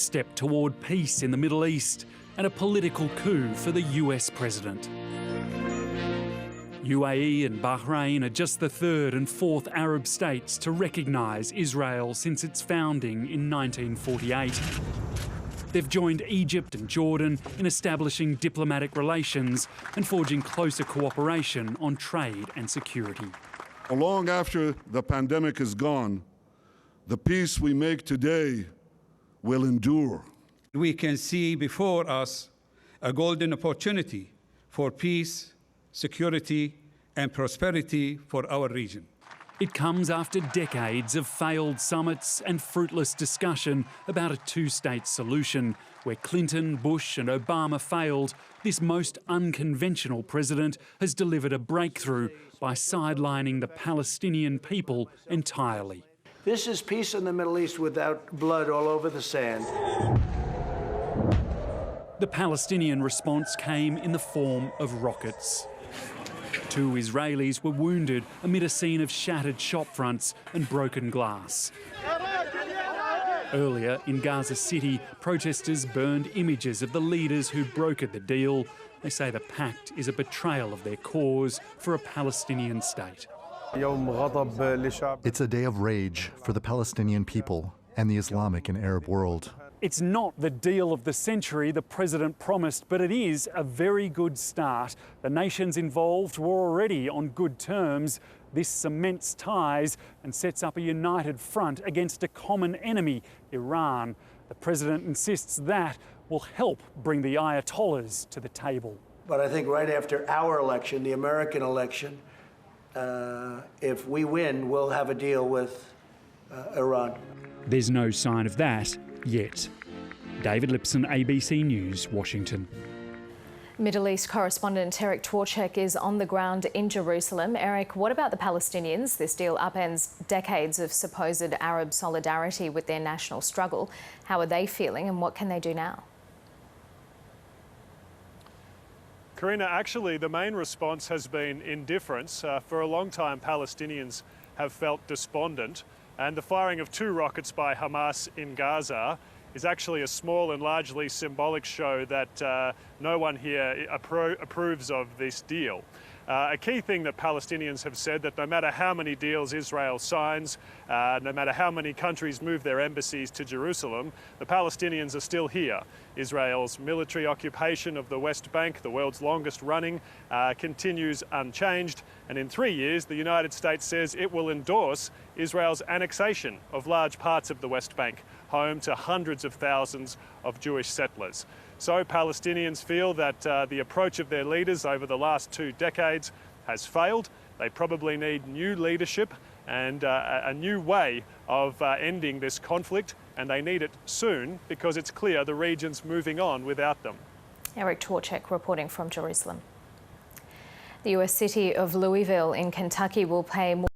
step toward peace in the Middle East and a political coup for the US president. UAE and Bahrain are just the third and fourth Arab states to recognise Israel since its founding in 1948. They've joined Egypt and Jordan in establishing diplomatic relations and forging closer cooperation on trade and security. Long after the pandemic is gone, the peace we make today will endure. We can see before us a golden opportunity for peace, security and prosperity for our region. It comes after decades of failed summits and fruitless discussion about a two-state solution. Where Clinton, Bush and Obama failed, this most unconventional president has delivered a breakthrough by sidelining the Palestinian people entirely. This is peace in the Middle East without blood all over the sand. The Palestinian response came in the form of rockets. 2 Israelis were wounded amid a scene of shattered shop fronts and broken glass. Earlier in Gaza City, protesters burned images of the leaders who brokered the deal. They say the pact is a betrayal of their cause for a Palestinian state. It's a day of rage for the Palestinian people and the Islamic and Arab world. It's not the deal of the century the president promised, but it is a very good start. The nations involved were already on good terms. This cements ties and sets up a united front against a common enemy, Iran. The president insists that will help bring the Ayatollahs to the table. But I think right after our election, the American election, if we win, we'll have a deal with Iran. There's no sign of that yet. David Lipson, ABC News, Washington. Middle East correspondent Eric Twarchek is on the ground in Jerusalem. Eric, what about the Palestinians? This deal upends decades of supposed Arab solidarity with their national struggle. How are they feeling and what can they do now? Karina, actually the main response has been indifference. For a long time Palestinians have felt despondent, and the firing of 2 rockets by Hamas in Gaza is actually a small and largely symbolic show that no one here approves of this deal. A key thing that Palestinians have said, that no matter how many deals Israel signs, no matter how many countries move their embassies to Jerusalem, the Palestinians are still here. Israel's military occupation of the West Bank, the world's longest running, continues unchanged. And in 3 years, the United States says it will endorse Israel's annexation of large parts of the West Bank, home to hundreds of thousands of Jewish settlers. So Palestinians feel that the approach of their leaders over the last 2 decades has failed. They probably need new leadership and a new way of ending this conflict, and they need it soon because it's clear the region's moving on without them. Eric Twarchek reporting from Jerusalem. The US city of Louisville in Kentucky will pay more